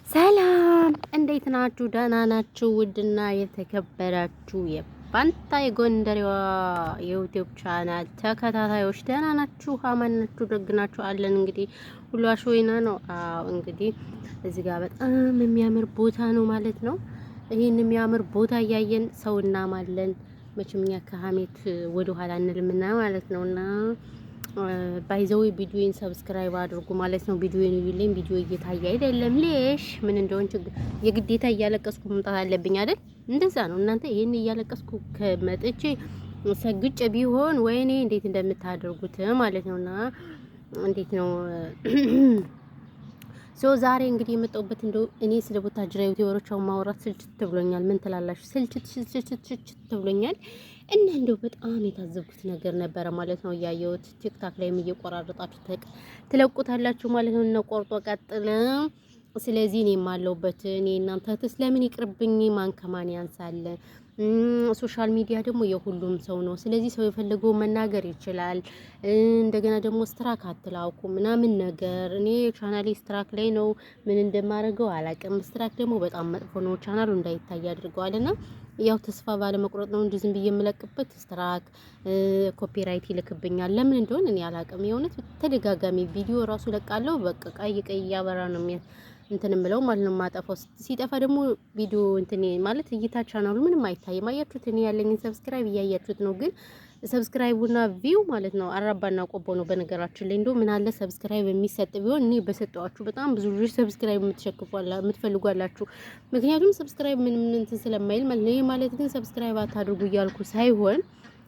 ሰላም እንዴት ናችሁ? ደህና ናችሁ? ውድና የተከበራችሁ የፋንታ የጎንደሬዋ የዩቲዩብ ቻናል ተከታታዮች ደህና ናችሁ? አማን ናችሁ? ደግ ናችሁ? አለን እንግዲህ ሁሉ አሽወይና ነው። አዎ እንግዲህ እዚህ ጋር በጣም የሚያምር ቦታ ነው ማለት ነው። ይሄን የሚያምር ቦታ እያየን ሰው እናማለን። መቼም እኛ ከሀሜት ወደ ኋላ እንልምና ማለት ነውና ባይዘው ቪዲዮን ሰብስክራይብ አድርጉ ማለት ነው። ቪዲዮን ይዩልኝ። ቪዲዮ እየታየ አይደለም ሌሽ ምን እንደሆነ የግዴታ እያለቀስኩ መምጣት አለብኝ አይደል? እንደዛ ነው እናንተ። ይሄን እያለቀስኩ ከመጥቼ ሰግጬ ቢሆን ወይኔ እንዴት እንደምታደርጉት ማለት ነውና እንዴት ነው ዛሬ እንግዲህ የመጣሁበት እንደው እኔ ስለ ቡታጅራ ዩቲዩበሮች ማውራት ስልችት ብሎኛል። ምን ትላላችሁ? ስልችት ብሎኛል እና እንደው በጣም የታዘብኩት ነገር ነበረ ማለት ነው። እያየሁት ቲክታክ ላይም እየቆራረጣችሁ ትለቁታላችሁ ማለት ነው። እና ቆርጦ ቀጥል። ስለዚህ እኔ የማለውበት እኔ እናንተ ስለምን ይቅርብኝ፣ ማን ከማን ያንሳል? ሶሻል ሚዲያ ደግሞ የሁሉም ሰው ነው። ስለዚህ ሰው የፈለገው መናገር ይችላል። እንደገና ደግሞ ስትራክ አትላውቁ ምናምን ነገር እኔ ቻናሌ ስትራክ ላይ ነው። ምን እንደማደርገው አላውቅም። ስትራክ ደግሞ በጣም መጥፎ ነው። ቻናሉ እንዳይታይ አድርገዋልና ያው ተስፋ ባለመቁረጥ ነው እንጂ ዝም ብዬ የምለቅበት ስትራክ ኮፒራይት ይልክብኛል። ለምን እንደሆነ እኔ አላውቅም። የእውነት ተደጋጋሚ ቪዲዮ ራሱ ለቃለሁ። በቃ ቀይ እያበራ ነው እንትን ምለው ማለት ነው። ማጠፋው ሲጠፋ ደግሞ ቪዲዮ እንትን ማለት እይታ ቻናሉ ምንም አይታይም። አያችሁት? እኔ ያለኝን ሰብስክራይብ እያያችሁት ነው። ግን ሰብስክራይቡና ቪው ማለት ነው አራባና ቆቦ ነው። በነገራችን ላይ እንደው ምን አለ ሰብስክራይብ የሚሰጥ ቢሆን እኔ በሰጠዋችሁ በጣም ብዙ ልጆች ሰብስክራይብ የምትፈልጓላችሁ። ምክንያቱም ሰብስክራይብ ምንም እንትን ስለማይል ማለት ነው። ይሄ ማለት ግን ሰብስክራይብ አታድርጉ እያልኩ ሳይሆን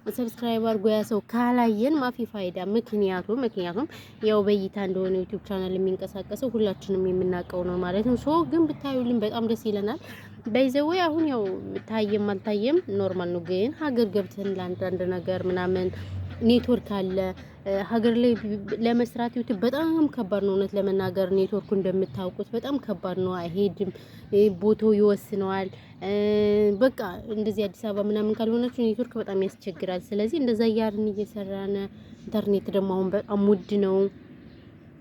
ሰብስክራይብ አድርጎ ያ ሰው ካላየን ማፊ ፋይዳ። ምክንያቱም ያው በእይታ እንደሆነ ዩቲዩብ ቻናል የሚንቀሳቀሰው ሁላችንም የምናውቀው ነው ማለት ነው። ግን ብታዩልን በጣም ደስ ይለናል። በይዘው አሁን ያው ታየም አልታየም ኖርማል ነው። ግን ሀገር ገብተን ለአንዳንድ ነገር ምናምን ኔትወርክ አለ ሀገር ላይ ለመስራት ዩቲዩብ በጣም ከባድ ነው። እውነት ለመናገር ኔትወርኩ እንደምታውቁት በጣም ከባድ ነው። አይሄድም፣ ቦታው ይወስነዋል። በቃ እንደዚህ አዲስ አበባ ምናምን ካልሆናችሁ ኔትወርክ በጣም ያስቸግራል። ስለዚህ እንደዛ እያልን እየሰራን ኢንተርኔት ደግሞ አሁን በጣም ውድ ነው።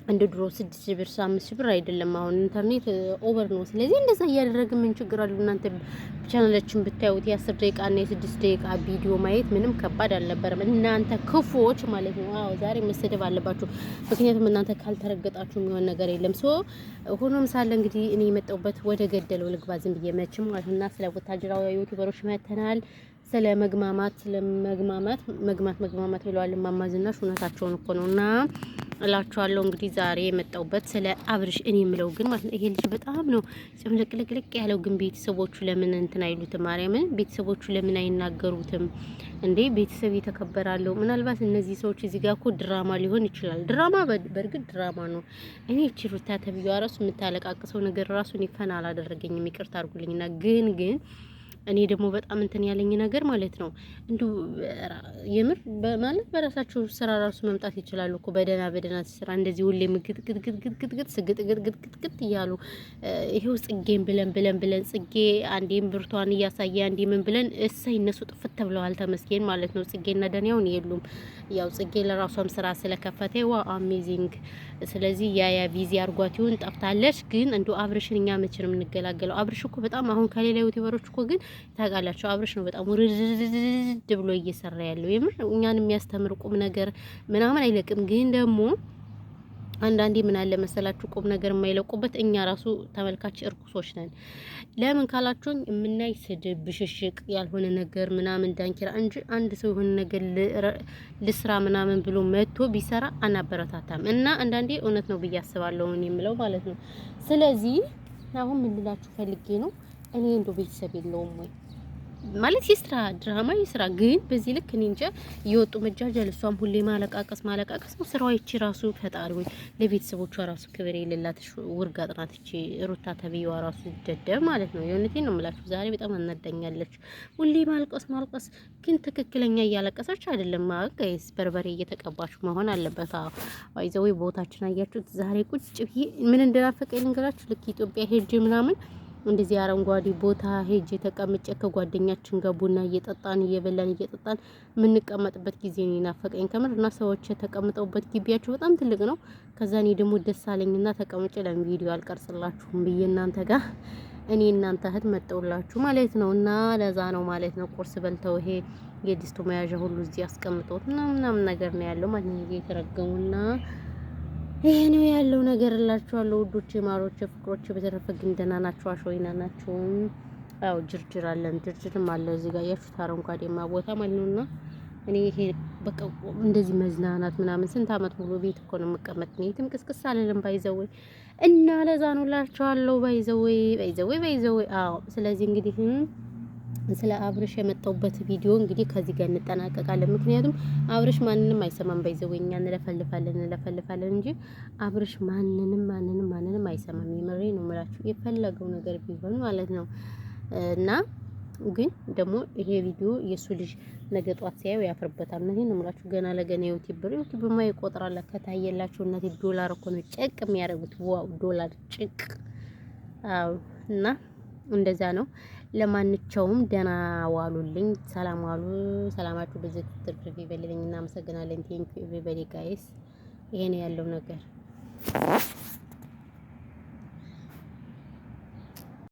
እንደ ድሮ 6 ብር 5 ብር አይደለም። አሁን ኢንተርኔት ኦቨር ነው። ስለዚህ እንደዛ እያደረግን ምን ችግር አለው? እናንተ ቻናላችን ብታዩት የ10 ደቂቃ እና የ6 ደቂቃ ቪዲዮ ማየት ምንም ከባድ አልነበረም። እናንተ ክፉዎች ማለት ነው። አዎ ዛሬ መሰደብ አለባችሁ። ምክንያቱም እናንተ ካልተረገጣችሁ የሚሆን ነገር የለም። ሆኖም ሳለ እንግዲህ እኔ የመጣሁበት ወደ ገደለው ልግባ ዝም ብዬ መችም ማለት እና ስለ ወታደራዊ ዩቲዩበሮች መተናል። ስለ መግማማት ይለዋል እማማ ዝናሽ። እውነታቸውን እኮ ነውና እላችኋለሁ። እንግዲህ ዛሬ የመጣሁበት ስለ አብርሽ እኔ የምለው ግን ማለት ነው ይሄ ልጅ በጣም ነው ጭምልቅልቅልቅ ያለው። ግን ቤተሰቦቹ ለምን እንትን አይሉትም? ማርያምን ቤተሰቦቹ ለምን አይናገሩትም እንዴ? ቤተሰብ የተከበራለው። ምናልባት እነዚህ ሰዎች እዚህ ጋር እኮ ድራማ ሊሆን ይችላል። ድራማ በእርግጥ ድራማ ነው። እኔ እቺ ሩታ ተብዬዋ ራሱ የምታለቃቅሰው ነገር ራሱ እኔ ፈን አላደረገኝም። ይቅርታ አድርጉልኝና ግን እኔ ደግሞ በጣም እንትን ያለኝ ነገር ማለት ነው እንዱ የምር ማለት በራሳቸው ስራ ራሱ መምጣት ይችላሉ እኮ በደና ስራ እንደዚህ ሁሌ ግጥግጥ እያሉ ይሄው ጽጌን ብለን ጽጌ አንዴም ብርቷን እያሳየ አንዴ ምን ብለን እሰይ እነሱ ጥፍት ተብለዋል። ተመስገን ማለት ነው። ጽጌና ደንያውን የሉም። ያው ጽጌ ለራሷም ስራ ስለከፈተ ዋ አሜዚንግ። ስለዚህ ያ ቪዚ አርጓት ይሁን ጠፍታለች። ግን እንዱ አብርሽን እኛ መቼ ነው የምንገላገለው? አብርሽ እኮ በጣም አሁን ከሌላ ዩቲዩበሮች እኮ ግን ታውቃላችሁ አብርሽ ነው በጣም ውርድድ ብሎ እየሰራ ያለው። የምር እኛን የሚያስተምር ቁም ነገር ምናምን አይለቅም። ግን ደግሞ አንዳንዴ ምን አለ መሰላችሁ ቁም ነገር የማይለቁበት እኛ ራሱ ተመልካች እርኩሶች ነን። ለምን ካላችሁኝ የምናይ ስድብ፣ ብሽሽቅ፣ ያልሆነ ነገር ምናምን ዳንኪራ እንጂ አንድ ሰው የሆነ ነገር ልስራ ምናምን ብሎ መጥቶ ቢሰራ አናበረታታም። እና አንዳንዴ እውነት ነው ብዬ አስባለሁ እኔ የምለው ማለት ነው። ስለዚህ አሁን ምን ልላችሁ ፈልጌ ነው እኔ እንደው ቤተሰብ የለውም ወይ ማለት የስራ ድራማ የስራ ግን በዚህ ልክ እኔ እንጃ እየወጡ መጃጃል። እሷም ሁሌ ማለቃቀስ ነው ስራው። እቺ ራሱ ፈጣሪ ወይ ለቤተሰቦቿ ራሱ ክብር የሌላት ውርጋጥ ናት እቺ ሩታ ተብዬዋ ራሱ ደደብ ማለት ነው። የእውነቴን ነው የምላችሁ። ዛሬ በጣም አናዳኛለች። ሁሌ ማልቀስ ግን ትክክለኛ እያለቀሰች አይደለም። ጋይስ በርበሬ እየተቀባችሁ መሆን አለበት። አይዘው ቦታችን አያችሁት። ዛሬ ቁጭ ብዬ ምን እንደናፈቀኝ ልንገራችሁ። ልክ ኢትዮጵያ ሄጄ ምናምን እንደዚህ አረንጓዴ ቦታ ሄጄ ተቀምጬ ከጓደኛችን ጋር ቡና እየጠጣን እየበላን የምንቀመጥበት ጊዜ ነው ናፈቀኝ ከምር። እና ሰዎች ተቀምጠውበት ግቢያቸው በጣም ትልቅ ነው። ከዛ እኔ ደግሞ ደስ አለኝና ተቀምጬ ለምን ቪዲዮ አልቀርጽላችሁም ብዬ እናንተ ጋር እኔ እናንተ እህት መጠውላችሁ ማለት ነው። እና ለዛ ነው ማለት ነው። ቁርስ በልተው ይሄ የድስቱ መያዣ ሁሉ እዚህ አስቀምጠውት ምናምን ነገር ነው ያለው ማለት ነው። የተረገሙና ይሄ ነው ያለው ነገር እላችኋለሁ ውዶቼ፣ ማሮቼ፣ ፍቅሮቼ። በተረፈ ግን ደህና ናችሁ? አሸወይና ናችሁ? አዎ ጅርጅር አለን፣ ጅርጅርም አለ እዚህ ጋር ያሹት አረንጓዴማ ቦታ ማለት ነውና እኔ ይሄ በቃ እንደዚህ መዝናናት ምናምን ስንት አመት ሙሉ ቤት እኮ ነው የምቀመጥ ነው። የትም ቅስቅስ አልልም ባይዘወይ እና ለዛ ነው እላችኋለሁ። ባይዘወይ አዎ። ስለዚህ እንግዲህ ስለ አብርሽ የመጣውበት ቪዲዮ እንግዲህ ከዚህ ጋር እንጠናቀቃለን። ምክንያቱም አብርሽ ማንንም አይሰማም። ባይዘወይ እኛ እንለፈልፋለን እንጂ አብርሽ ማንንም አይሰማም። የምሬ ነው የምላችሁ የፈለገው ነገር ቢሆን ማለት ነው። እና ግን ደግሞ ይሄ ቪዲዮ የሱ ልጅ ነገ ጧት ሲያዩ ያፍርበታል። እነዚህ ነው የምላችሁ። ገና ለገና ዩቲዩብ ማ ይቆጥራል። ከታየላችሁ እነዚህ ዶላር እኮ ነው ጭቅ የሚያደርጉት። ዋው ዶላር ጭቅ። አዎ እና እንደዛ ነው። ለማንኛውም ደህና ዋሉልኝ፣ ሰላም ዋሉ። ሰላማችሁ በዚህ ትርፍ ይበልልኝ። እናመሰግናለን። ቴንክ ዩ ኤቨሪባዲ ጋይስ። ይሄ ነው ያለው ነገር።